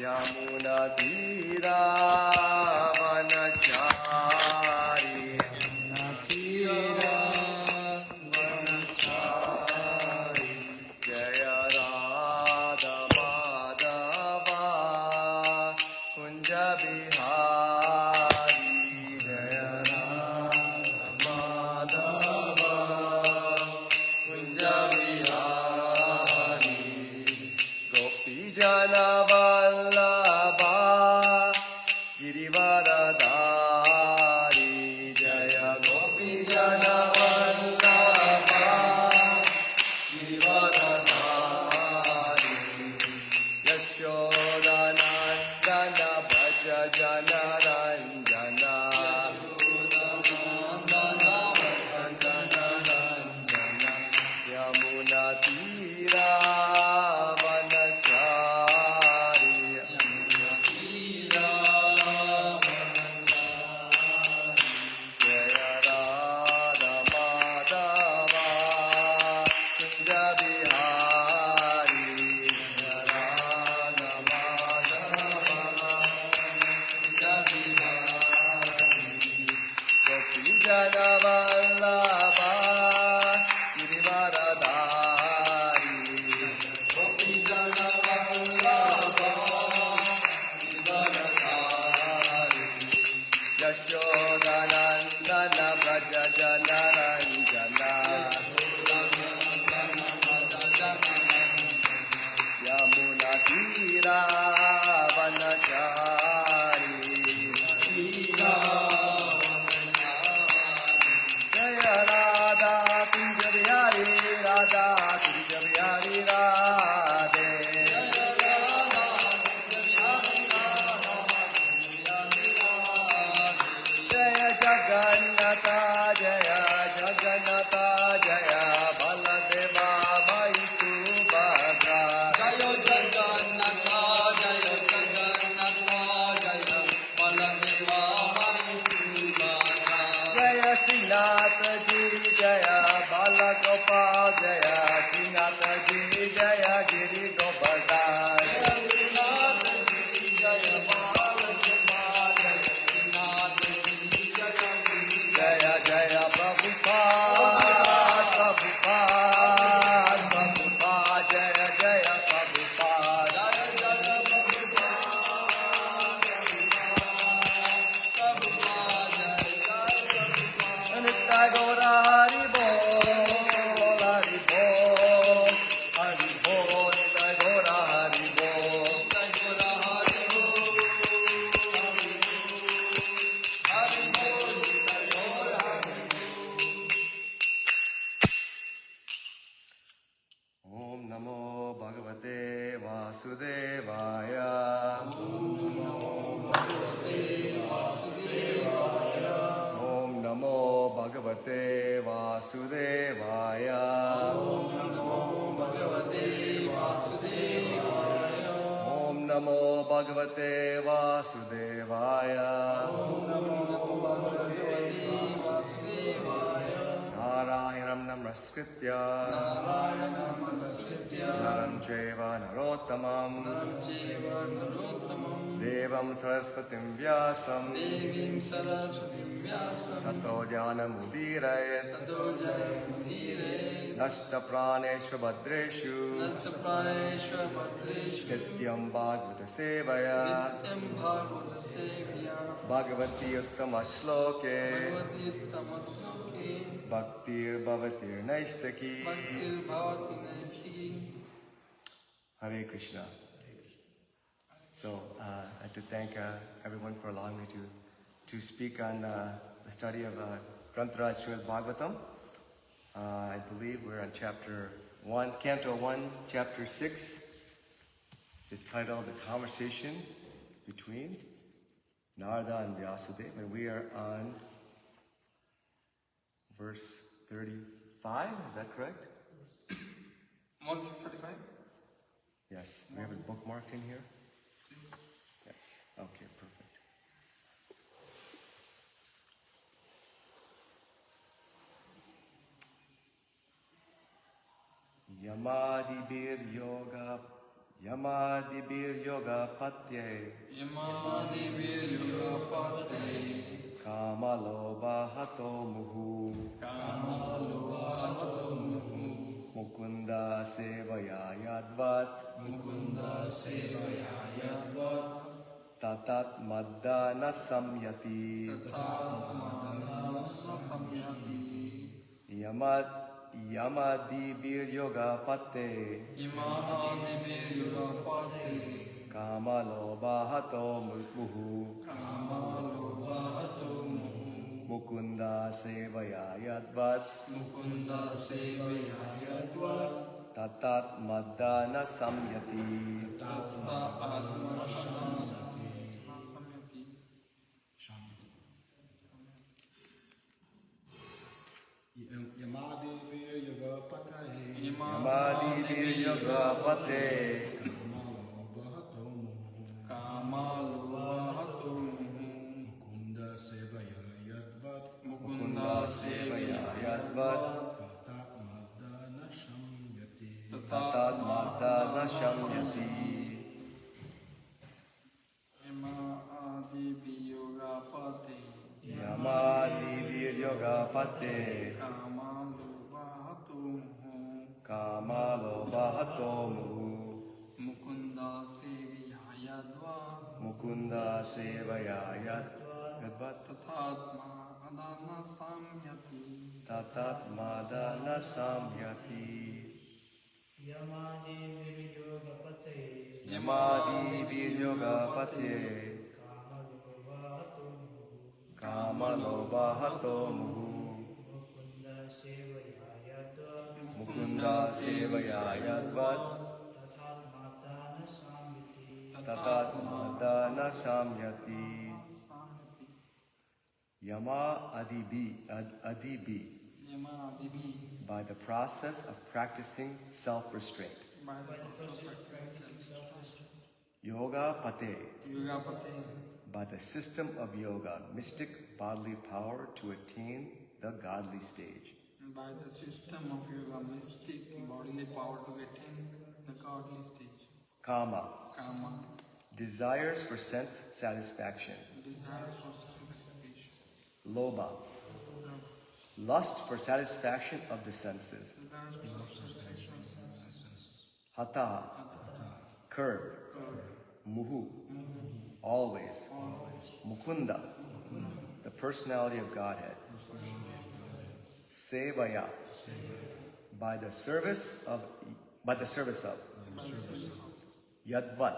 Yamuna Tira Vanachari Jaya Radha Madhava Kunja Bihari Jaya Radha Madhava Kunja Bihari Gopi Jana Vallabha Girivaradhari Jaya Gopi Jana Vallabha Girivaradhari Yashodanandana Bhaja Jana Ranjana Yamuna Tira Vanachari Jaya Radha Madhava Kunja Bihari Jaya Radha Madhava Kunja Bihari Gopi Jana Vallabha Girivaradhari Gopi Jana Vallabha Girivaradhari Yashodanandana Braja Jana Ranjana Yamuna Tira Vanachari Jaya Radha Kunja Bihari Radha Kunja Bihari Radhe Jaya Jagannatha Jaya Jagannatha Jaya Baladeva Vai Subhadra Jaya Jagannatha Jaya Jagannatha Jaya Baladeva Vai Subhadra Jaya Srinath Ji Jaya Balagopal Jaya Srinath Ji Jaya Giri Govardhan Jaya Srinath Ji Jaya Balagopal Jaya Srinath Ji Jaya Giri Jaya Jaya Prabhupada Prabhupada Prabhupada Jaya Jaya Prabhupada Jaya Jaya Prabhupada Nitya Gaura Hari Bol Hari Bol Hari Bol Nitya Gaura Hari Bol Nitya Gaura Hari Bol Hari Bol Nitya Gaura Hari Bol Om Namo Bhagavate Vasudevaya Om Namo Bhagavate Vasudevaya Om Namo Bhagavate Vasudevaya Om Namo Bhagavate Vasudevaya Om Namo Bhagavate Vasudevaya Narayanam Namaskritya Naram Chaiva Narottamam Devam Saraswatim Vyasam Tato Jnanam Udirayat Nashta Praneshva Bhadreshu Nityam Bhagavata Sevaya Bhagavati Uttama Shloke Bhaktir Bhavatir Naishtaki Hare Krishna. So I have to thank everyone for allowing me to speak on the study of Grantaraj Shrimadbhagavatam. I believe we're on chapter 1, Canto 1, chapter 6. It's titled The Conversation Between Narada and Vyasadeva. And we are on verse 35, is that correct? 135? Yes. We have it bookmarked in here? Yes. Okay, perfect. Yamadibir Yoga Yamadibir yoga patye. Yamadibir yoga patye. Kamaloba hato muhu. Kamaloba hato muhu. Mukunda sevaya yadvat. Mukunda sevaya yadvat. Tatat maddana samyati. Tatat madana samyati. Yamadibir yoga pate. Yamadibir yoga patye. Kamaloba hato muhu. Kamaloba hato muhu. Mukunda sevaya yadvat. Mukunda sevaya yadvat. Tatat maddana samyati. Tatat madana samyati. Yamadibir yoga pataye. Yamadibir yoga pate. Kamaloba hato muhu. Mukunda sevaya yadvat. Mukunda sevaya yadvat. Tatat madana shamyati. Tatat maddana samyati. Yamadibir yoga pate. Yamadibir yoga pate. Kamaloba hato muhu. Kamaloba hato muhu. Mukunda sevaya yadvat. Mukunda sevaya yadvat. Tatat madana samyati. Tatat madana samyati. Yamadibir yoga pate. Yamadibir yoga pate. Kamaloba hato muhu. Mukunda sevaya yadvat. Mukunda sevaya yadvat. Tatat madana samyati. Tatat madana samyati. Yama adibi. Yamadibir. By the process of practicing self-restraint. By By the the process process of of practicing self-restraint. Yoga pate. yoga pate. By the system of yoga, mystic bodily power to attain the godly stage. By the system of yoga, mystic bodily power to attain the godly stage. Kama. Kama. Desires for sense satisfaction. Desires for satisfaction. Lobha. Lust for satisfaction of the senses. Desires for satisfaction of senses. Hata. Curb. Muhu. Always. Mukunda. The personality of Godhead. Sevaya. By the service of. Yadvat.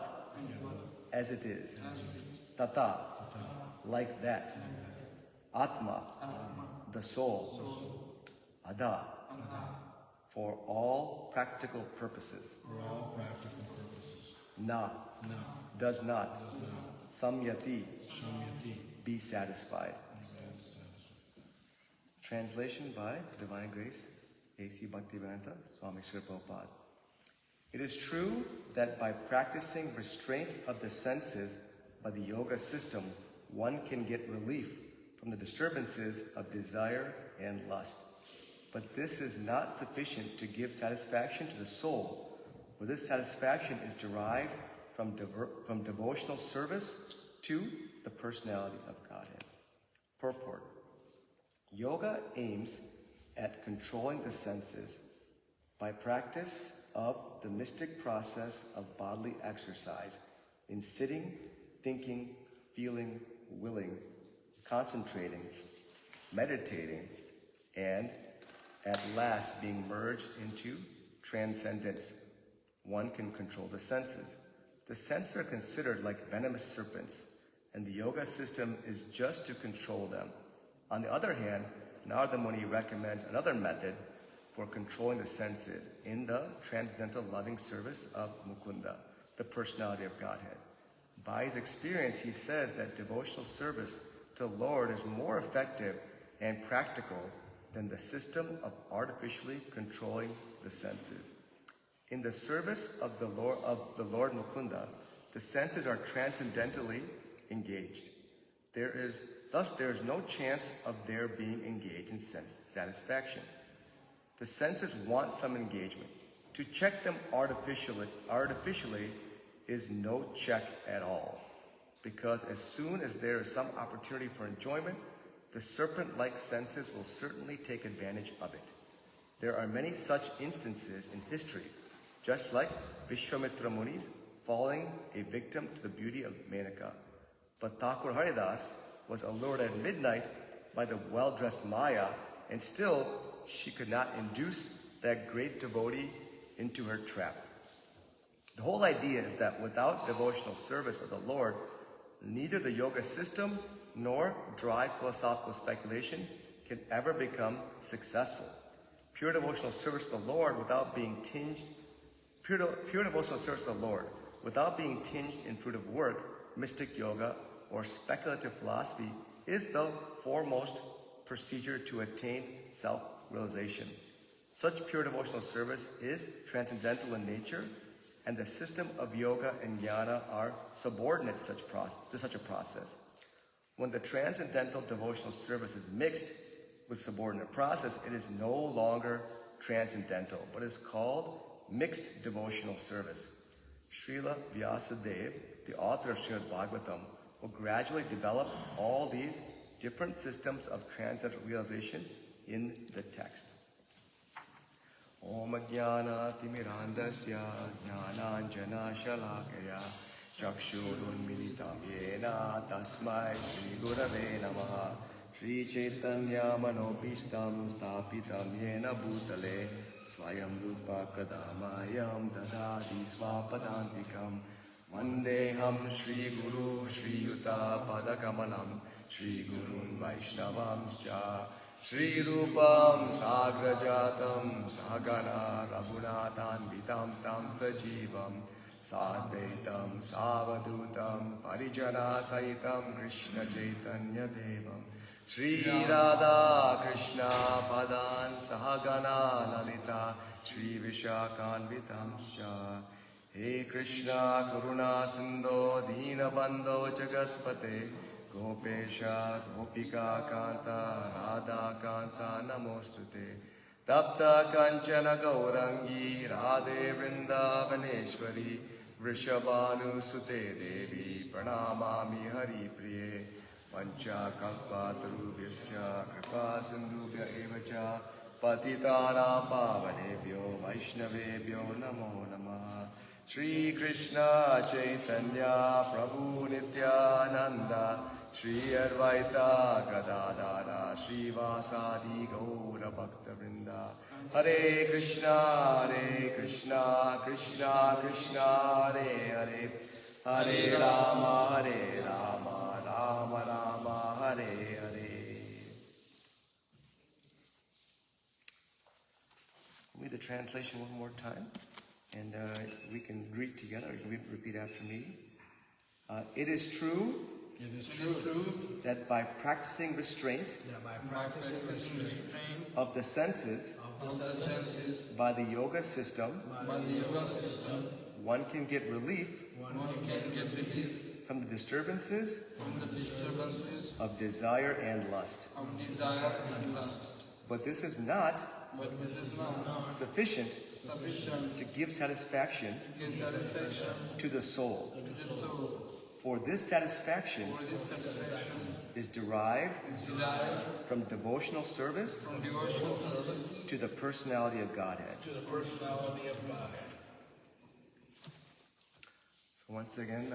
As it is. Tata. Like that. Atma. The soul. Ada. For all practical purposes. Na. Does not. Samyati. Be satisfied. Translation by Divine Grace, A.C. Bhaktivedanta Swami Srila Prabhupada. It is true that by practicing restraint of the senses by the yoga system, one can get relief from the disturbances of desire and lust. But this is not sufficient to give satisfaction to the soul, for this satisfaction is derived from devotional service to the personality of Godhead. Purport. Yoga aims at controlling the senses by practice of the mystic process of bodily exercise in sitting, thinking, feeling, willing, concentrating, meditating, and at last being merged into transcendence. One can control the senses. The senses are considered like venomous serpents, and the yoga system is just to control them. On the other hand, Narada Muni recommends another method for controlling the senses in the transcendental loving service of Mukunda, the personality of Godhead. By his experience, he says that devotional service to the Lord is more effective and practical than the system of artificially controlling the senses. In the service of the Lord Mukunda, the senses are transcendentally engaged. Thus there is no chance of their being engaged in sense satisfaction. The senses want some engagement To check them artificially is no check at all, because as soon as there is some opportunity for enjoyment, the serpent-like senses will certainly take advantage of it. There are many such instances in history, just like Vishwamitra Muni's falling a victim to the beauty of Menaka. But Thakur Haridas was allured at midnight by the well-dressed Maya, and still she could not induce that great devotee into her trap. The whole idea is that without devotional service of the Lord, neither the yoga system nor dry philosophical speculation can ever become successful. Pure devotional service to the Lord without being tinged in fruitive work, mystic yoga, or speculative philosophy is the foremost procedure to attain self-realization. Such pure devotional service is transcendental in nature, and the system of yoga and jnana are subordinate to such a process. When the transcendental devotional service is mixed with subordinate process, it is no longer transcendental, but is called mixed devotional service. Srila Vyasadeva, the author of Shrimadbhagavatam, will gradually develop all these different systems of transcendental realization in the text. Om Jnana Timirandasya Jnananjana Shalakaya Chakshurunmilitam Yena Tasmai Shri Gurave Namaha Shri Chaitanya Manopistam Stapitam Yena Bhutale Swayam Rupa Kadamayam Dadadi Swapadantikam Vandeham Shri Guru Shri Yuta Padakamalam Shri Gurun Vaishnavamscha Shri Rupam Sagrajatam Sagana Raghunathan Tam Sajivam Sadvaitam Savadutam Parijana Saitam Krishna Chaitanya Devam Shri Radha Krishna Padan Sahagana Lalita Shri Vishakhanvitam Sha He Krishna Karuna Sindho Deenabandho Jagatpate Gopesha Gopika Kanta Radha Kanta Namostute Tapta Kanchana Gaurangi Radhe Vrindavaneshwari Vrishabhanu Sute Devi Pranamami Hari Priye Pancha Kalpatarubhyascha Kripa Sindhubhya Evacha Patitanam Pavanebhyo Vaishnavebhyo Namo Namah Shri Krishna Chaitanya Prabhu Nityananda Shri Advaita Gadadara Shri Vasadi Gaura Bhakta Vrinda Hare Krishna Krishna Krishna Hare Hare Hare Rama Rama Rama Hare Hare. Read the translation one more time, and we can read together. You can repeat after me. It is true that by practicing restraint of the senses by the yoga system, one can get relief from the disturbances of desire and lust. But this is not sufficient to give satisfaction to the soul. For this satisfaction is derived from devotional service to the personality of Godhead. So once again,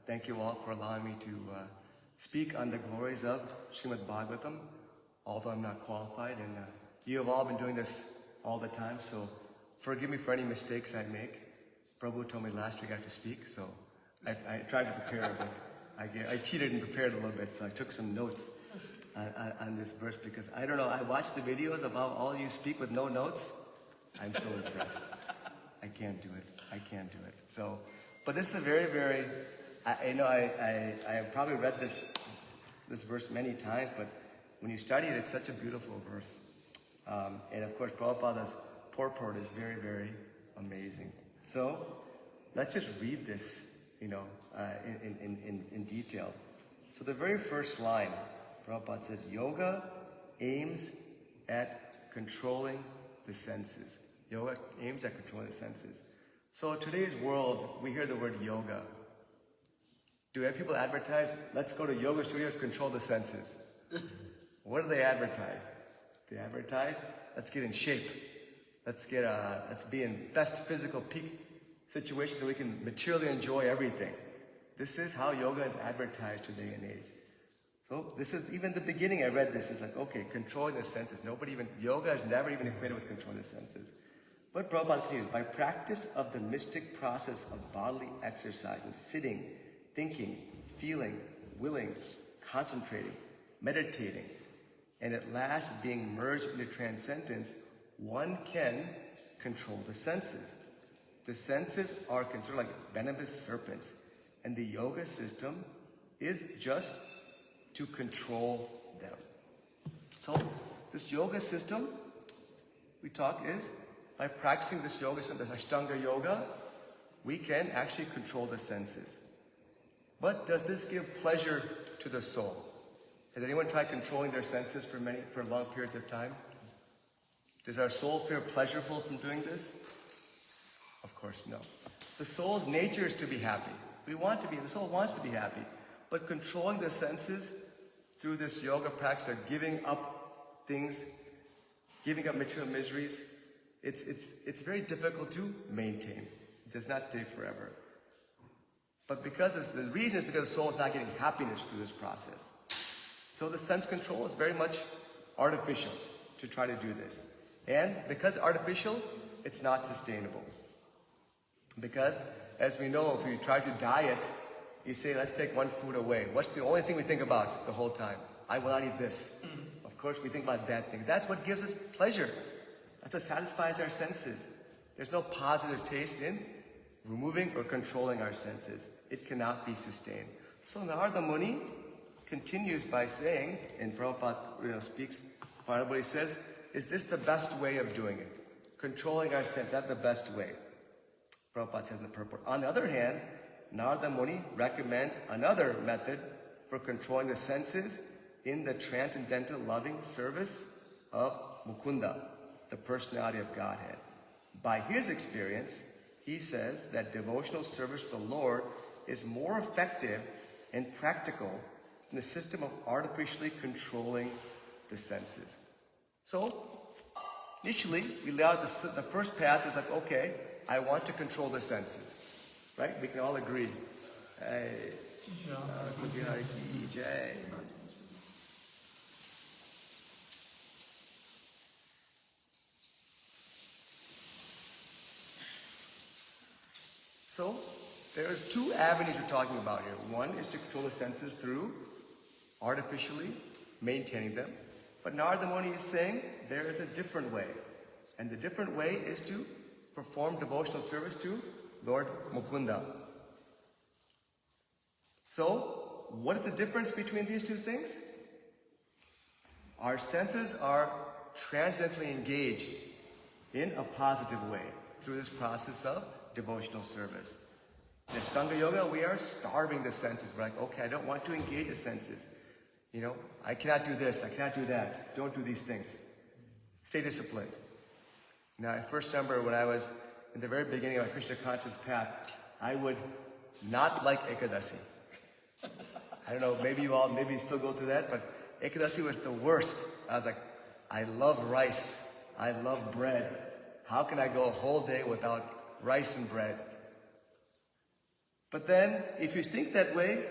thank you all for allowing me to speak on the glories of Shrimadbhagavatam, although I'm not qualified, and you have all been doing this all the time, so forgive me for any mistakes I make. Prabhu told me last week I had to speak, so I tried to prepare a bit. I cheated and prepared a little bit, so I took some notes on this verse, because I don't know, I watched the videos of how all you speak with no notes. I'm so impressed. I can't do it. So, but this is a very, very, I have probably read this verse many times, but when you study it, it's such a beautiful verse. And of course, Prabhupada's purport is very, very amazing. So, let's just read this, in detail. So the very first line, Prabhupada says, yoga aims at controlling the senses. Yoga aims at controlling the senses. So today's world, we hear the word yoga. Do we have people advertise, let's go to yoga studios to control the senses? What do they advertise? They advertise, let's get in shape. Let's be in best physical peak situations so we can materially enjoy everything. This is how yoga is advertised today and age. So this is even the beginning. I read this. It's like, okay, controlling the senses. Yoga is never even equated with controlling the senses. But Prabhupada continues, by practice of the mystic process of bodily exercises, sitting, thinking, feeling, willing, concentrating, meditating, and at last being merged into transcendence, one can control the senses. The senses are considered like venomous serpents, and the yoga system is just to control them. So this yoga system, we talk is, by practicing this yoga system, this Ashtanga yoga, we can actually control the senses. But does this give pleasure to the soul? Has anyone tried controlling their senses for long periods of time? Does our soul feel pleasurable from doing this? Of course, no. The soul's nature is to be happy. The soul wants to be happy. But controlling the senses through this yoga practice of giving up things, giving up material miseries, it's very difficult to maintain. It does not stay forever. But the reason is because the soul is not getting happiness through this process. So the sense control is very much artificial to try to do this. And because it's artificial, it's not sustainable. Because, as we know, if you try to diet, you say, let's take one food away. What's the only thing we think about the whole time? I will not eat this. Of course, we think about that thing. That's what gives us pleasure. That's what satisfies our senses. There's no positive taste in removing or controlling our senses. It cannot be sustained. So Narada Muni continues by saying, and Prabhupada speaks, Parvati says, is this the best way of doing it? Controlling our senses, that's the best way. Prabhupada says in the purport. On the other hand, Narada Muni recommends another method for controlling the senses in the transcendental loving service of Mukunda, the personality of Godhead. By his experience, he says that devotional service to the Lord is more effective and practical than the system of artificially controlling the senses. So, initially, we lay out the first path is like, okay, I want to control the senses. Right? We can all agree. So, there's two avenues we're talking about here. One is to control the senses through artificially maintaining them. But Narada Muni is saying there is a different way. And the different way is to perform devotional service to Lord Mukunda. So, what is the difference between these two things? Our senses are transcendently engaged in a positive way through this process of devotional service. In Ashtanga Yoga, we are starving the senses. We're like, okay, I don't want to engage the senses. I cannot do this, I cannot do that. Don't do these things. Stay disciplined. Now, I first remember when I was in the very beginning of my Krishna conscious path, I would not like Ekadasi. I don't know, maybe you still go through that, but Ekadasi was the worst. I was like, I love rice. I love bread. How can I go a whole day without rice and bread? But then, if you think that way,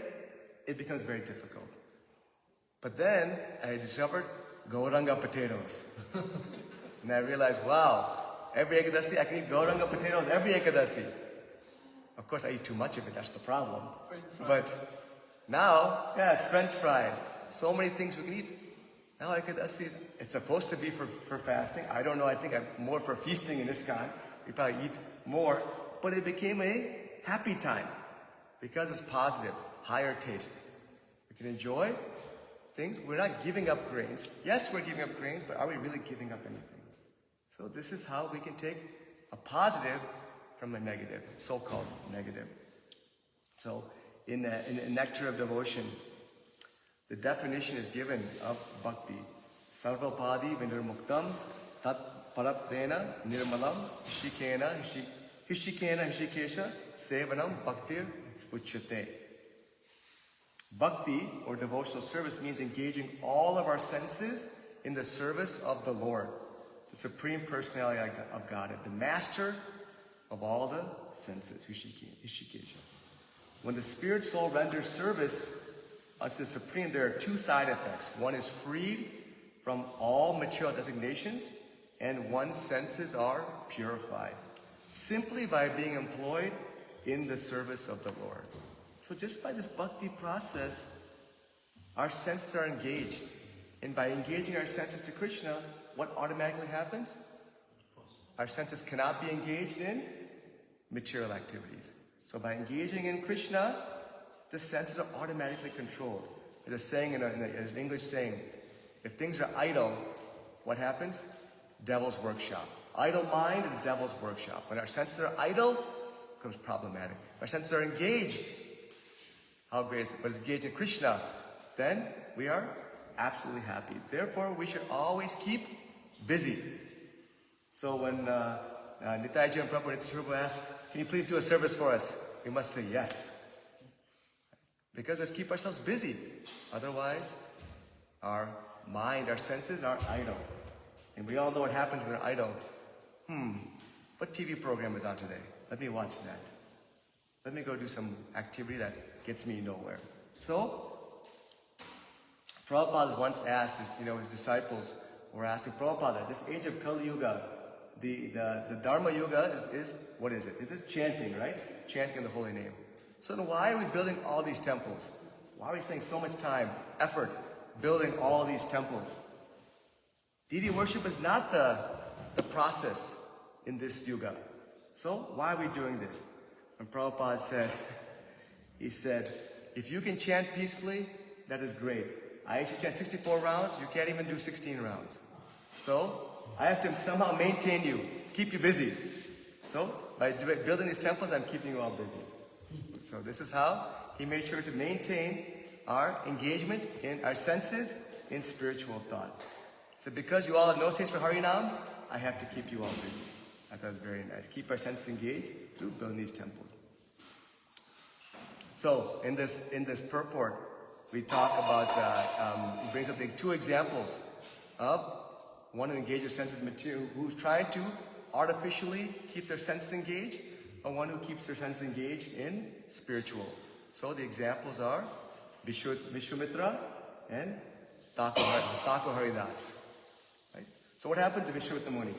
it becomes very difficult. But then, I discovered Gauranga potatoes. And I realized, wow, every Ekadasi, I can eat Gauranga potatoes every Ekadasi. Of course, I eat too much of it, that's the problem. But now, yes, French fries. So many things we can eat. Now Ekadasi, it's supposed to be for fasting. I don't know, I think I'm more for feasting in ISKCON. We probably eat more. But it became a happy time. Because it's positive, higher taste. We can enjoy things. We're not giving up grains. Yes, we're giving up grains, but are we really giving up anything? So this is how we can take a positive from a negative, so-called negative. So in Nectar of Devotion, the definition is given of bhakti. Sarvapadi vinirmuktam tat parapena nirmalam hishikena hishikesha sevanam bhaktir uchyate. Bhakti, or devotional service, means engaging all of our senses in the service of the Lord, the Supreme Personality of Godhead, the master of all the senses, hishikesha. When the spirit soul renders service unto the Supreme, there are two side effects. One is freed from all material designations, and one's senses are purified, simply by being employed in the service of the Lord. So just by this bhakti process, our senses are engaged. And by engaging our senses to Krishna, what automatically happens? Our senses cannot be engaged in material activities. So by engaging in Krishna, the senses are automatically controlled. There's a saying, there's an English saying, if things are idle, what happens? Devil's workshop. Idle mind is the devil's workshop. When our senses are idle, it becomes problematic. Our senses are engaged. How great is it? But it's engaged in Krishna, then we are absolutely happy. Therefore, we should always keep busy. So when Nitaiji and Prabhupada Nitya asks, can you please do a service for us? We must say yes. Because we have to keep ourselves busy. Otherwise, our mind, our senses are idle. And we all know what happens when we're idle. What TV program is on today? Let me watch that. Let me go do some activity that gets me nowhere. So, Prabhupada once asked his disciples were asking, Prabhupada, at this age of Kali Yuga, the Dharma Yuga is what is it? It is chanting, right? Chanting the holy name. So then why are we building all these temples? Why are we spending so much time, effort, building all these temples? Deity worship is not the process in this yuga. So why are we doing this? And Prabhupada said, he said, if you can chant peacefully, that is great. I actually chant 64 rounds, you can't even do 16 rounds. So I have to somehow maintain you, keep you busy. So by building these temples, I'm keeping you all busy. So this is how he made sure to maintain our engagement in our senses in spiritual thought. So because you all have no taste for Harinam, I have to keep you all busy. I thought it was very nice. Keep our senses engaged through building these temples. So in this purport, we talk about, he brings up two examples of one who engages senses material, who's trying to artificially keep their senses engaged, and one who keeps their senses engaged in spiritual. So the examples are Vishwamitra and Thakur Haridas. Right? So what happened to Vishwamitra Muni?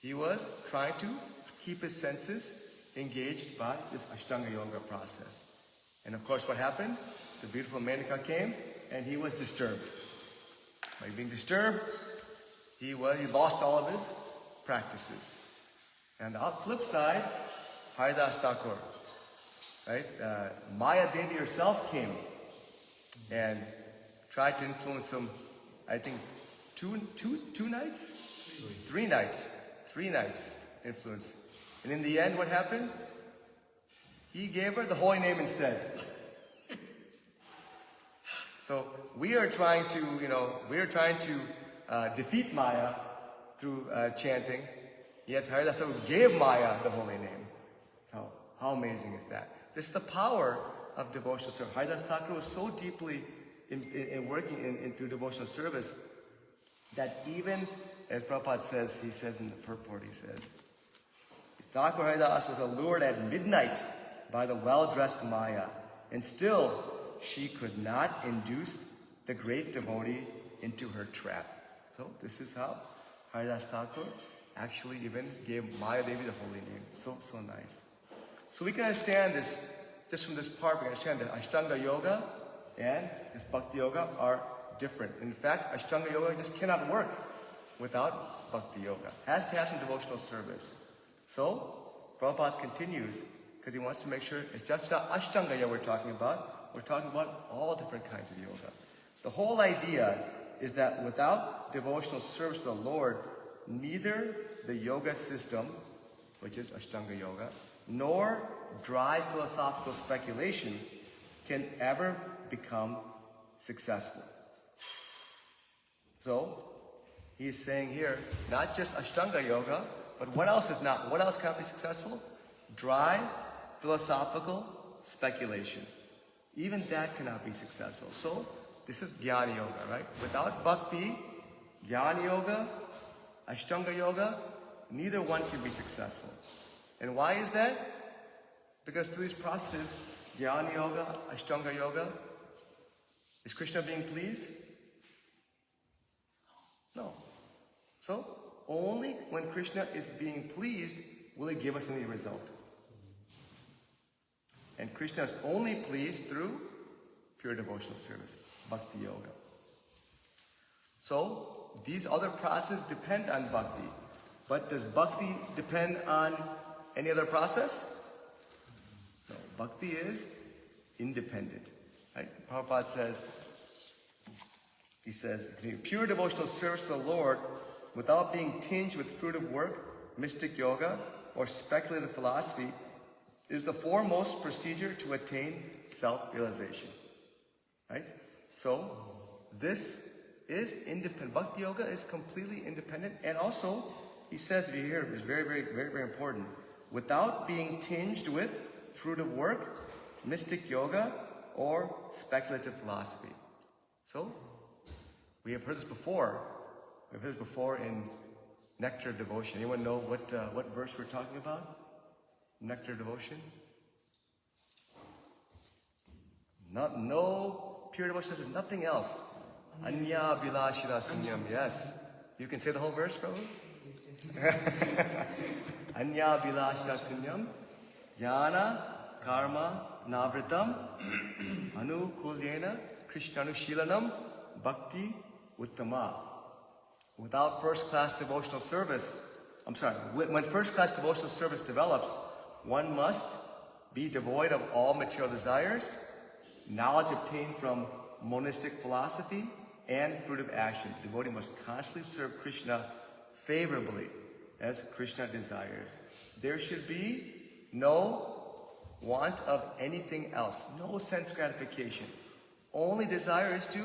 He was trying to keep his senses engaged by this Ashtanga Yoga process. And of course what happened? The beautiful Menaka came and he was disturbed. By being disturbed, he lost all of his practices. And on the flip side, Haridas Thakur, right? Maya Devi herself came and tried to influence him, I think, two nights? 3 nights. 3 nights influence. And in the end, what happened? He gave her the holy name instead. So we are trying to, defeat Maya through chanting. Yet Haridas Thakur gave Maya the holy name. So how amazing is that? This is the power of devotional service. Haridas Thakur was so deeply in working through devotional service that even, as Prabhupada says, he says in the purport, he says, Thakur Haridas was allured at midnight by the well-dressed Maya, and still she could not induce the great devotee into her trap. So this is how Haridas Thakur actually even gave Maya Devi the holy name. So nice. So we can understand this, just from this part, we can understand that Ashtanga Yoga and this Bhakti Yoga are different. In fact, Ashtanga Yoga just cannot work without Bhakti Yoga. It has to have some devotional service. So, Prabhupada continues, because he wants to make sure it's just not Ashtanga Yoga we're talking about. We're talking about all different kinds of yoga. The whole idea is that without devotional service to the Lord, neither the yoga system, which is Ashtanga Yoga, nor dry philosophical speculation can ever become successful. So, he's saying here, not just Ashtanga Yoga, but what else is not? What else cannot be successful? Dry, philosophical speculation. Even that cannot be successful. So, this is Jnana Yoga, right? Without Bhakti, Jnana Yoga, Ashtanga Yoga, neither one can be successful. And why is that? Because through these processes, Jnana Yoga, Ashtanga Yoga, is Krishna being pleased? No. So, only when Krishna is being pleased will he give us any result. And Krishna is only pleased through pure devotional service, Bhakti Yoga. So, these other processes depend on Bhakti. But does Bhakti depend on any other process? No. Bhakti is independent. Right? Prabhupada says, he says, pure devotional service to the Lord without being tinged with fruitive work, mystic yoga, or speculative philosophy is the foremost procedure to attain self-realization. Right? So, this is independent. Bhakti yoga is completely independent. And also, he says over here, it's very, very, very, very important, without being tinged with fruitive work, mystic yoga, or speculative philosophy. So, we have heard this before. We've heard this before in Nectar Devotion. Anyone know what verse we're talking about? Nectar Devotion? No pure devotion says nothing else. Anya Bilashira Sunyam. Yes. You can say the whole verse, Prabhu? Anya Bilashira Sunyam. Jnana Karma Navritam Anukulyena Krishnanushilanam Bhakti Uttama. Without first-class devotional service, when first-class devotional service develops, one must be devoid of all material desires, knowledge obtained from monistic philosophy, and fruitive action. The devotee must constantly serve Krishna favorably as Krishna desires. There should be no want of anything else, no sense gratification. Only desire is to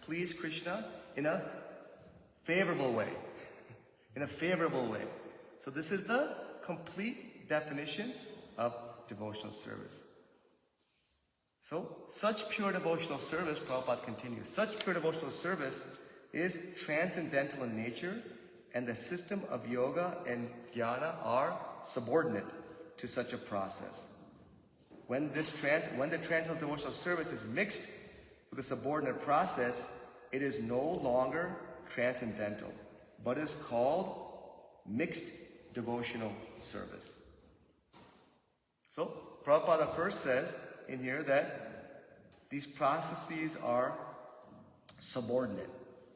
please Krishna in a favorable way. In a favorable way. So this is the complete definition of devotional service. So, such pure devotional service, Prabhupada continues, such pure devotional service is transcendental in nature, and the system of yoga and jnana are subordinate to such a process. When the transcendental devotional service is mixed with a subordinate process, it is no longer transcendental, but is called mixed devotional service. So, Prabhupada first says in here that these processes are subordinate.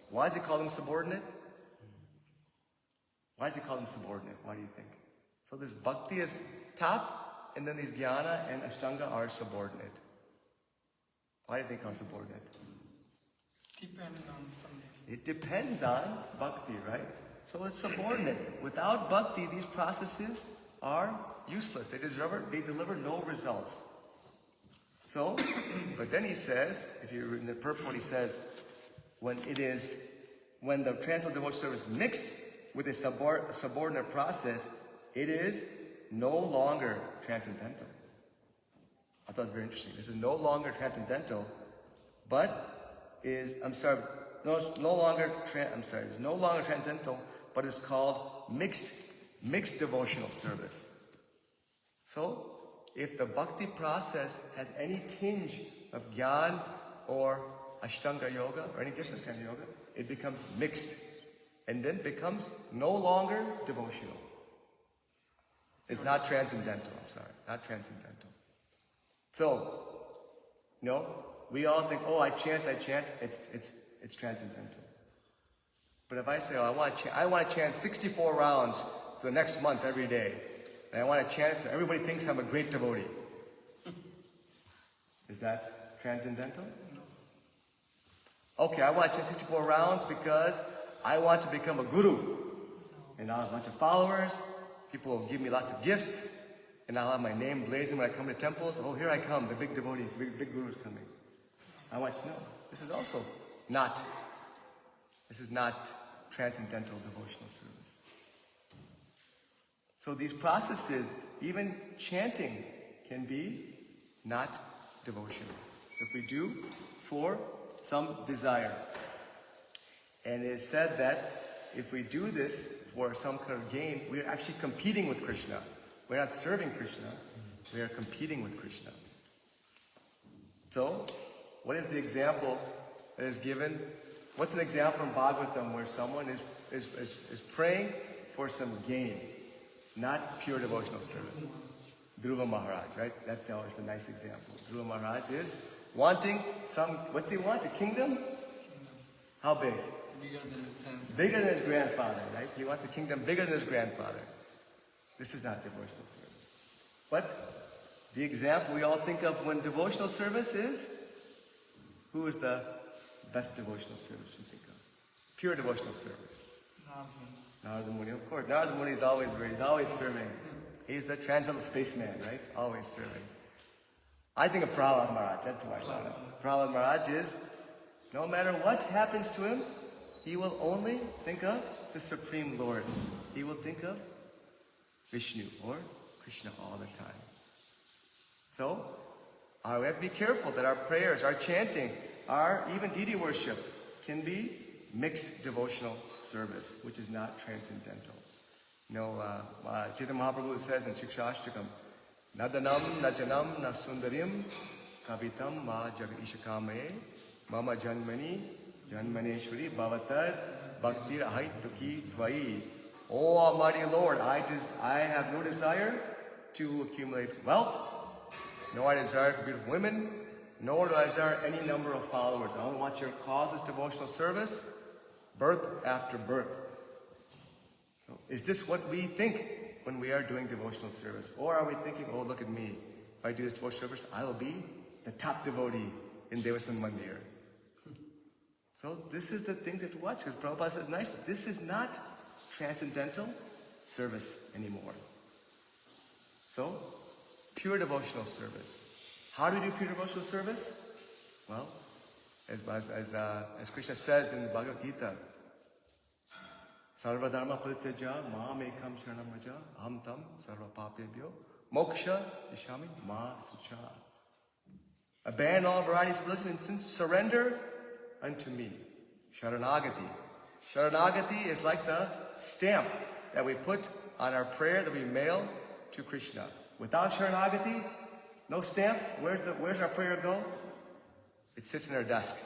Why does he call them subordinate? Why does he call them subordinate? Why do you think? So this bhakti is top, and then these jnana and ashtanga are subordinate. Why does he call subordinate? Depending on something. It depends on bhakti, right? So it's subordinate. Without bhakti, these processes are useless. They deliver no results. So, but then he says, if you're in the purport, he says, when the transcendental devotional service is mixed with a subordinate process, it is no longer transcendental. I thought it was very interesting. This is no longer transcendental, but it's no longer transcendental, but it's called mixed devotional service. So, if the bhakti process has any tinge of jnana or ashtanga yoga or any different kind of yoga, it becomes mixed and then becomes no longer devotional. It's not transcendental, not transcendental. So, we all think, I chant, it's transcendental. But if I say, I want to chant 64 rounds for the next month every day, and I want to chant so everybody thinks I'm a great devotee. Is that transcendental? No. Okay, I want to chant 64 rounds because I want to become a guru. And I'll have a bunch of followers, people will give me lots of gifts, and I'll have my name blazing when I come to temples. Oh, here I come, the big devotee, big guru is coming. I want to know, this is not transcendental devotional service. So these processes, even chanting, can be not devotional. If we do for some desire. And it is said that if we do this for some kind of gain, we are actually competing with Krishna. We're not serving Krishna, we are competing with Krishna. So, what is the example that is given? What's an example from Bhagavatam where someone is praying for some gain, not pure devotional service? Dhruva Maharaj, right? That's always the nice example. Dhruva Maharaj is wanting what's he want? A kingdom? How big? Bigger than his grandfather. Bigger than his grandfather, right? He wants a kingdom bigger than his grandfather. This is not devotional service. But the example we all think of when devotional service is, who is the best devotional service you think of? Pure devotional service. Narada Muni, of course. Narada Muni is always serving. He's the transcendental spaceman, right? Always serving. I think of Prahlad Maharaj, that's who I thought of. Prahlad Maharaj is, no matter what happens to him, he will only think of the Supreme Lord. He will think of Vishnu or Krishna all the time. So, we have to be careful that our prayers, our chanting, our even deity worship can be mixed devotional service, which is not transcendental. Chaitanya Mahaprabhu says in Shikshashtakam, Nadanam, Najanam, Nasundarim, Kavitam, Ma Jagadishakame, Mama Janmani, Janmaneshwari, Bhavatad, Bhaktir Ahaituki Tvai. Oh Almighty Lord, I have no desire to accumulate wealth, nor I desire for beautiful women, nor do I desire any number of followers. I only want your cause as devotional service, birth after birth. So is this what we think when we are doing devotional service? Or are we thinking, oh, look at me. If I do this devotional service, I will be the top devotee in Devasan Mandir. So this is the things that to watch, because Prabhupada says, nice, this is not transcendental service anymore. So, pure devotional service. How do we do pure devotional service? Well, as Krishna says in the Bhagavad Gita, Sarva dharma parityaja maam ekam sharanam vraja aham tam sarva papebhyo moksha ishami ma sucha. Abandon all varieties of religion and sin, surrender unto me. Sharanagati. Sharanagati is like the stamp that we put on our prayer that we mail to Krishna. Without Sharanagati, no stamp, where's our prayer go? It sits in our desk.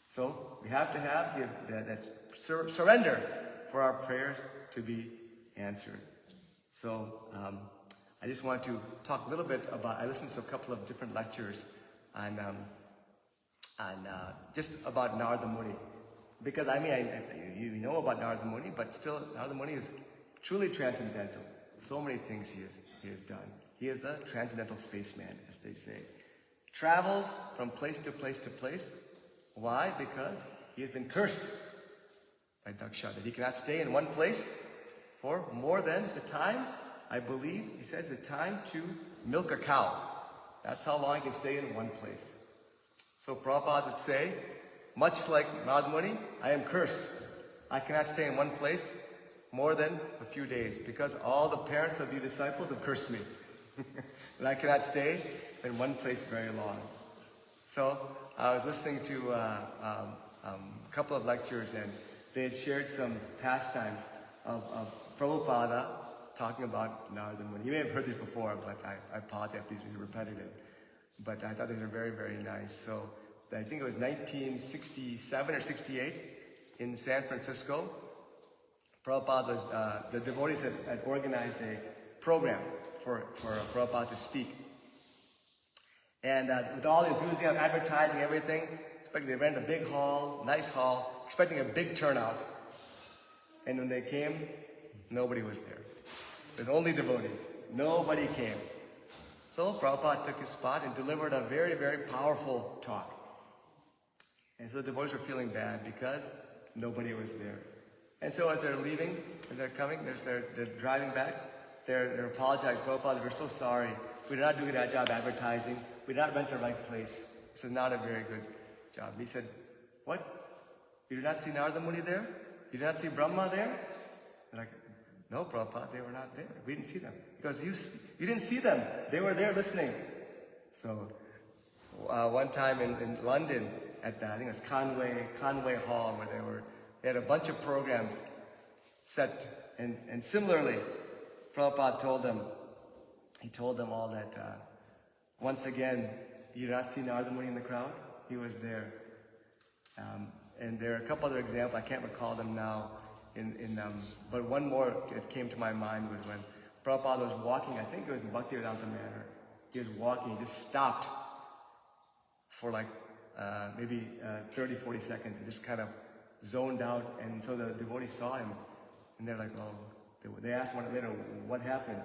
So we have to have that surrender for our prayers to be answered. So I just want to talk a little bit about, I listened to a couple of different lectures on just about Narada Muni. Because you know about Narada Muni, but still Narada Muni is truly transcendental. So many things he has done. He is the transcendental spaceman, as they say. Travels from place to place to place. Why? Because he has been cursed by Daksha, that he cannot stay in one place for more than the time, I believe, he says, the time to milk a cow. That's how long he can stay in one place. So Prabhupada would say, much like Narada Muni, I am cursed. I cannot stay in one place more than a few days because all the parents of you disciples have cursed me. And I cannot stay in one place very long. So I was listening to a couple of lectures and they had shared some pastimes of Prabhupada talking about Narada Muni. You may have heard these before, but I apologize if these were repetitive. But I thought these were very, very nice. So I think it was 1967 or 68 in San Francisco. Prabhupada was, the devotees had organized a program for Prabhupada to speak. And with all the enthusiasm, advertising, everything, they rented a big hall, nice hall, expecting a big turnout. And when they came, nobody was there. There's only devotees. Nobody came. So Prabhupada took his spot and delivered a very, very powerful talk. And so the devotees were feeling bad because nobody was there. And so as they're leaving, as they're coming, they're driving back, they're apologizing. Prabhupada, we're so sorry. We did not do a good job advertising. We did not rent the right place. This is not a very good job. He said, what? You did not see Narada Muni there? You did not see Brahma there? They're like, no, Prabhupada, they were not there. We didn't see them. Because you didn't see them. They were there listening. So one time in London at the, I think it was Conway Hall, where they had a bunch of programs set, and similarly, Prabhupada told them all that once again, you did not see Narada Muni in the crowd? He was there. And there are a couple other examples, I can't recall them now, but one more that came to my mind was when Prabhupada was walking, I think it was in Bhaktivedanta Manor. He was walking, he just stopped for like maybe 30, 40 seconds. He just kind of zoned out, and so the devotees saw him, and they're like, oh, they asked one later, what happened?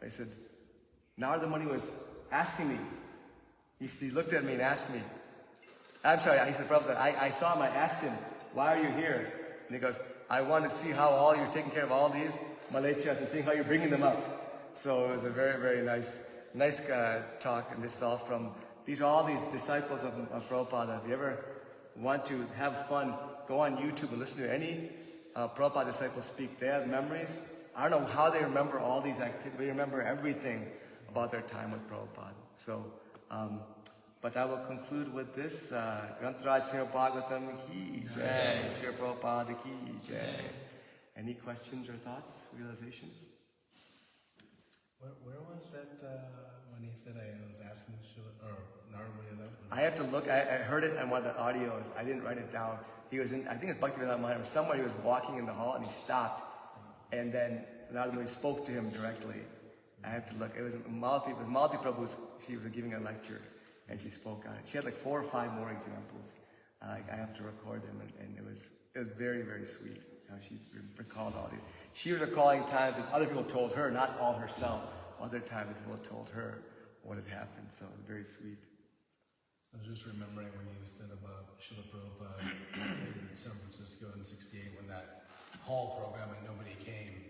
They said, Narada Muni was asking me. He looked at me and asked me. I'm sorry, he said, Prabhupada, I saw him, I asked him, why are you here? And he goes, I want to see how you're taking care of all these malechas and seeing how you're bringing them up. So it was a very, very nice talk, and this is all these are all these disciples of Prabhupada. If you ever want to have fun, go on YouTube and listen to any Prabhupada disciples speak. They have memories. I don't know how they remember all these activities. They remember everything about their time with Prabhupada. So, but I will conclude with this. Grantaraj Shrimadbhagavatam ki jai, Sri Prabhupada ki jai. Any questions or thoughts, realizations? Where was that when he said I was asking or Narada Muni? I have to look. I heard it on one of the audios. I didn't write it down. He was in, I think it's Bhaktivedanta Manor, somewhere he was walking in the hall and he stopped. And then Narada Muni spoke to him directly. I have to look. It was Malati Prabhu. She was giving a lecture and she spoke on it. She had like 4 or 5 more examples. I have to record them, and it was very, very sweet how she recalled all these. She was recalling times that other people told her, not all herself. Other times that people told her what had happened. So it was very sweet. I was just remembering when you said about Srila Prabhupada in San Francisco in '68 when that hall program and nobody came.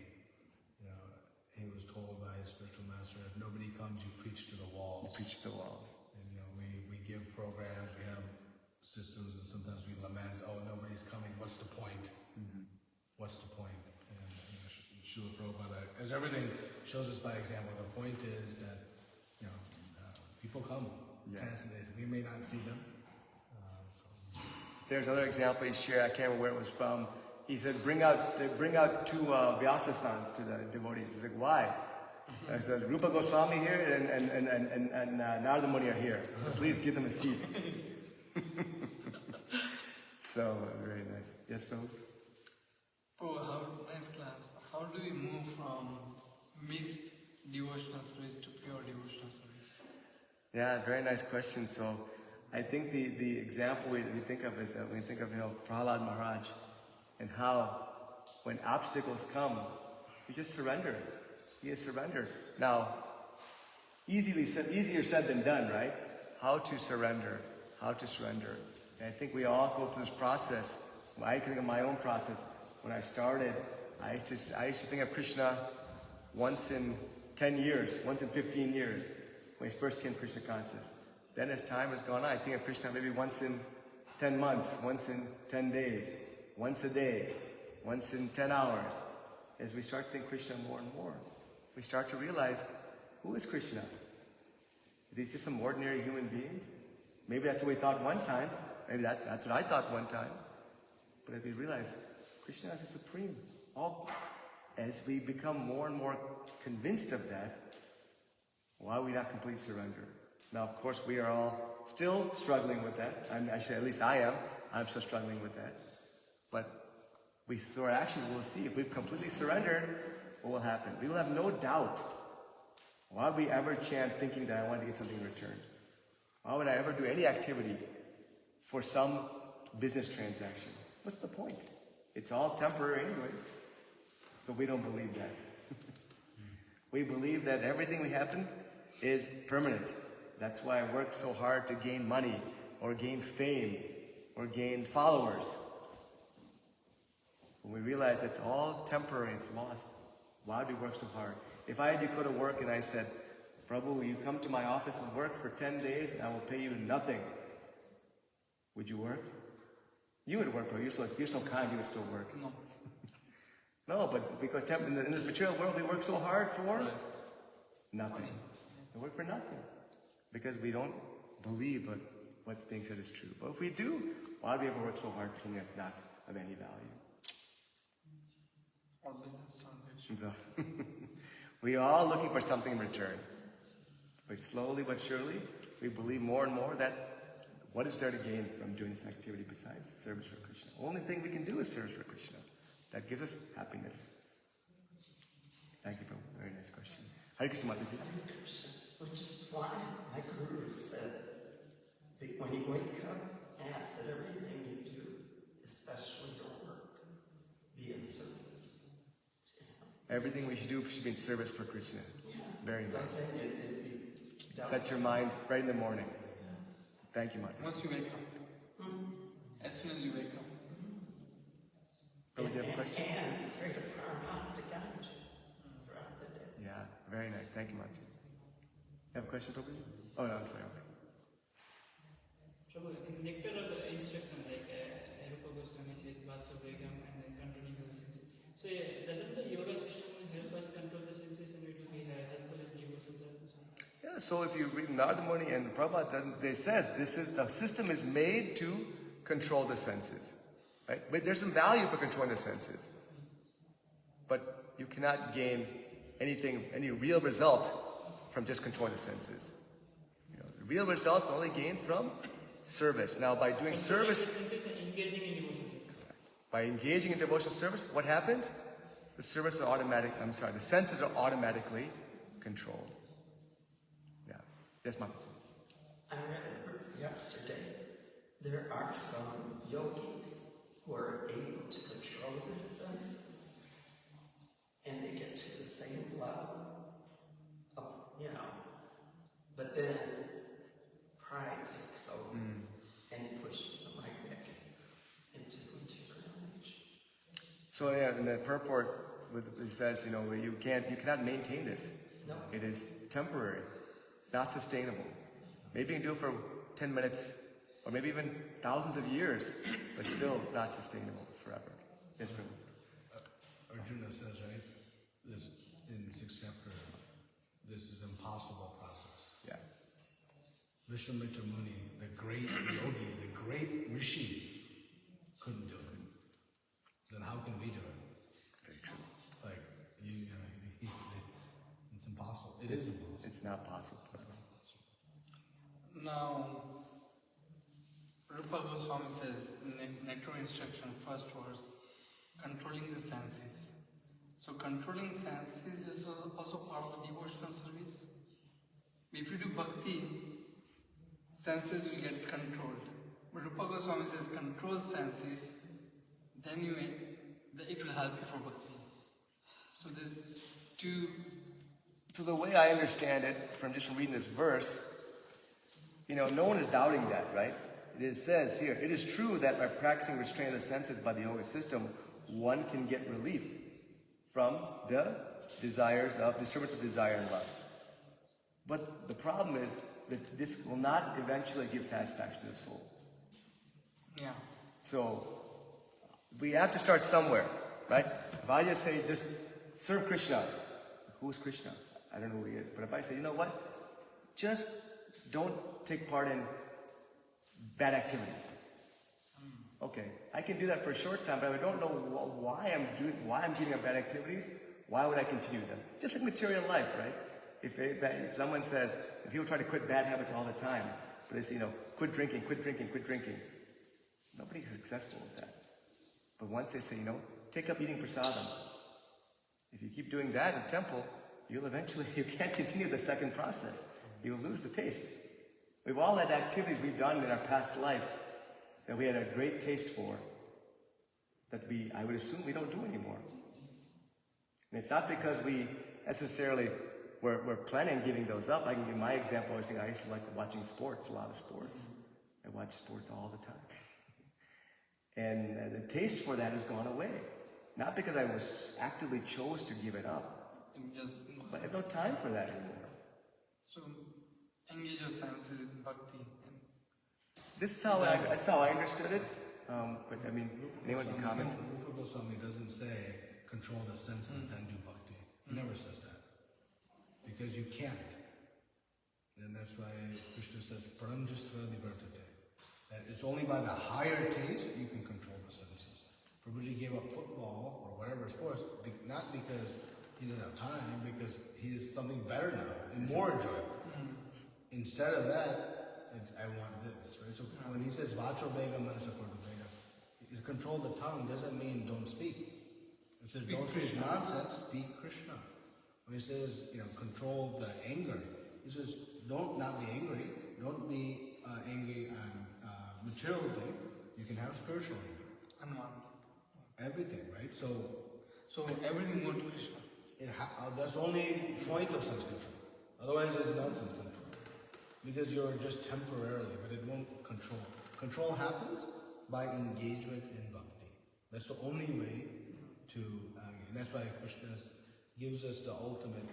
You know, he was told by his spiritual master, if nobody comes, you preach to the walls. Preach to the walls. And you know, we give programs, we have systems, and sometimes we lament, oh, nobody's coming, what's the point? Mm-hmm. What's the point? And you know, Srila Prabhupada, as everything shows us by example, the point is that, you know, people come. Yeah. We may not see them. There's another example he shared. I can't remember where it was from. He said, bring out 2 Vyasasans to the devotees. He's like, why? I said, Rupa Goswami here and Narada Muni are here. Please give them a seat. So, very nice. Yes, Prabhu? Oh, nice class. How do we move from mixed devotional service to pure devotional service? Yeah, very nice question. So, I think the example we think of is we think of Prahlad Maharaj, and how when obstacles come, you just surrender. He has surrendered. Now, easier said than done, right? How to surrender. And I think we all go through this process. I can think of my own process. When I started, I used to think of Krishna once in 10 years, once in 15 years, when he first came Krishna conscious. Then as time has gone on, I think of Krishna maybe once in 10 months, once in 10 days, once a day, once in 10 hours. As we start to think Krishna more and more, we start to realize, who is Krishna? Is he just some ordinary human being? Maybe that's what we thought one time. Maybe that's what I thought one time. But as we realize, Krishna is the supreme. As we become more and more convinced of that, why are we not complete surrender? Now, of course, we are all still struggling with that. I say, at least I am. I'm still struggling with that. But we'll see if we've completely surrendered, what will happen? We will have no doubt. Why would we ever chant thinking that I want to get something in return? Why would I ever do any activity for some business transaction? What's the point? It's all temporary anyways. But we don't believe that. We believe that everything we happen is permanent. That's why I work so hard to gain money, or gain fame, or gain followers. When we realize it's all temporary, it's lost, why do we work so hard? If I had to go to work and I said, Prabhu, will you come to my office and work for 10 days and I will pay you nothing? Would you work? You would work, bro. You're so kind, you would still work. No. No, but because in this material world, we work so hard for Right. nothing. We work for nothing. Because we don't believe what's being said is true. But if we do, why do we ever work so hard for something that's not of any value? Or business transaction. So, we are all looking for something in return. But slowly but surely, we believe more and more that what is there to gain from doing this activity besides service for Krishna? The only thing we can do is service for Krishna. That gives us happiness. Thank you, Prabhu. Very nice question. Hare Krishna, Mataji. Hare Krishna, which is why my guru said that when you wake up, ask that everything you do, especially your work, be in service to him. Everything we should do should be in service for Krishna. Yeah. Very nice. Something it'd be done. Set your mind right in the morning. Thank you, Mataji. Once you wake up. As soon as you wake up. Prabhu, do you have a question? And pray to Paramount to guide you throughout the day. Yeah, very nice. Thank you, Mataji. You have a question, Prabhu? Oh, no, I'm sorry. Okay. Prabhu, in nectar of the instruction, like Rupa Goswami says, Bhatsa Begam, and then controlling the senses. So, doesn't the yoga system help us control the senses and it will be helpful in devotional service? Yeah, so if you read Narada Muni and Prabhupada, they says the system is made to control the senses. Right? But there's some value for controlling the senses. But you cannot gain any real result from just controlling the senses. You know, the real results only gained from service. Now, by doing service, Senses and engaging in devotional. by engaging in devotional service, what happens? The senses are automatically controlled. Yeah. Yes, Mataji. I read yesterday, there are some yogis who are able to control their senses, and they get to the same level of, but then pride takes over and pushes them right back into material nature. So yeah, in the purport, it says, you cannot maintain this. No. It is temporary. It's not sustainable. Maybe you can do it for 10 minutes, or maybe even thousands of years, but still it's not sustainable forever. Yes, Prabhu. Arjuna says, right, this in 6th chapter, this is impossible process. Yeah. Vishwamitra Muni, the great yogi, the great rishi, couldn't do it. Then how can we do it? Very true. Like, it's impossible. It is impossible. It's not possible. Now, Rupa Goswami says in nectar instruction, first verse, controlling the senses. So controlling senses is also part of the devotional service. If you do bhakti, senses will get controlled. But Rupa Goswami says control senses, then it will help you for bhakti. So there's two. So the way I understand it, from reading this verse, no one is doubting that, right? It says here, it is true that by practicing restraining the senses by the yoga system, one can get relief from the disturbance of desire and lust. But the problem is that this will not eventually give satisfaction to the soul. Yeah. So we have to start somewhere, right? If I just say, just serve Krishna, who is Krishna? I don't know who he is. But if I say, you know what? Just don't take part in bad activities. Okay, I can do that for a short time, but I don't know why I'm giving up bad activities. Why would I continue them? Just like material life, right? If someone says, if people try to quit bad habits all the time, but they say, quit drinking, nobody's successful with that. But once they say, take up eating prasadam. If you keep doing that in the temple, you can't continue the second process. You'll lose the taste. We've all had activities we've done in our past life that we had a great taste for, that I would assume we don't do anymore. And it's not because we necessarily we're planning on giving those up. I can give my example. I used to like watching sports, a lot of sports. I watch sports all the time. And the taste for that has gone away. Not because I actively chose to give it up, but I have no time for that anymore. So engage your senses in bhakti. That's how I understood it. But I mean, anyone can comment. Rupa Goswami doesn't say control the senses then do bhakti. He never says that. Because you can't. And that's why Krishna says, Paramjastra Libertate. That it's only by the higher taste you can control the senses. Prabhuji gave up football or whatever sports, not because he didn't have time, because he is something better now and more enjoyable. Instead of that, I want this, right? So when he says Vacho Vega Manasakorta Vega, control the tongue doesn't mean don't speak. It says don't speak nonsense, speak Krishna. When he says, control the anger, he says don't not be angry, don't be angry on material thing. You can have spiritual anger. Everything, right? So everything going to Krishna. That's the only point of sense control. Otherwise, it's not sense control. Because you're just temporarily, but it won't control. Control happens by engagement in bhakti. That's the only way to, and that's why Krishna gives us the ultimate.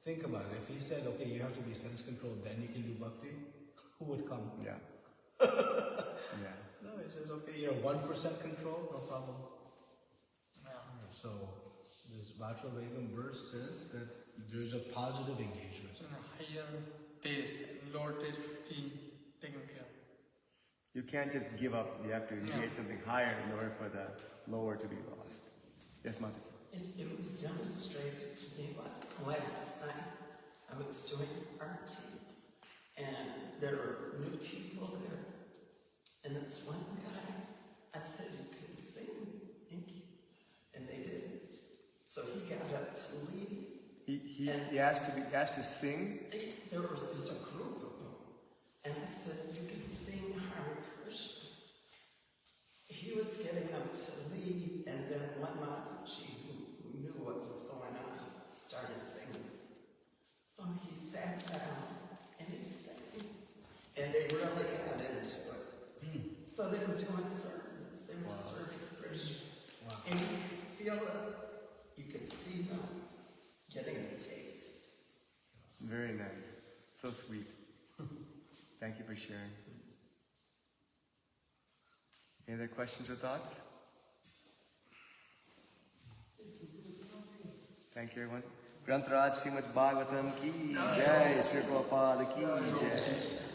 Think about it. If he said, okay, you have to be sense controlled, then you can do bhakti, who would come? Yeah. Yeah. No, he says, okay, you're 1% control, no problem. So, this Vacho Vegam verse says that there's a positive engagement. So in a higher taste, lower taste being taken care of. You can't just give up. You have to engage something higher in order for the lower to be lost. Yes, Mataji. It was demonstrated to me last night. I was doing arty, and there were new people there. And this one guy, I said, you can sing, thank you. And they did. So he got up to lead. He asked to sing. There was a group of them. And I said, you can sing Hare Krishna. He was getting up to lead, and then one Mataji who knew what was going on started singing. So he sat down and he sang. And they really got into it. So they were doing service. They were serving Krishna. Wow. And you could feel it. You could see them getting a taste. Very nice. So sweet. Thank you for sharing. Any other questions or thoughts? Thank you, everyone. Granth Raj Shrimadbhagavatam ki jai, Shri Prabhupada ki jai.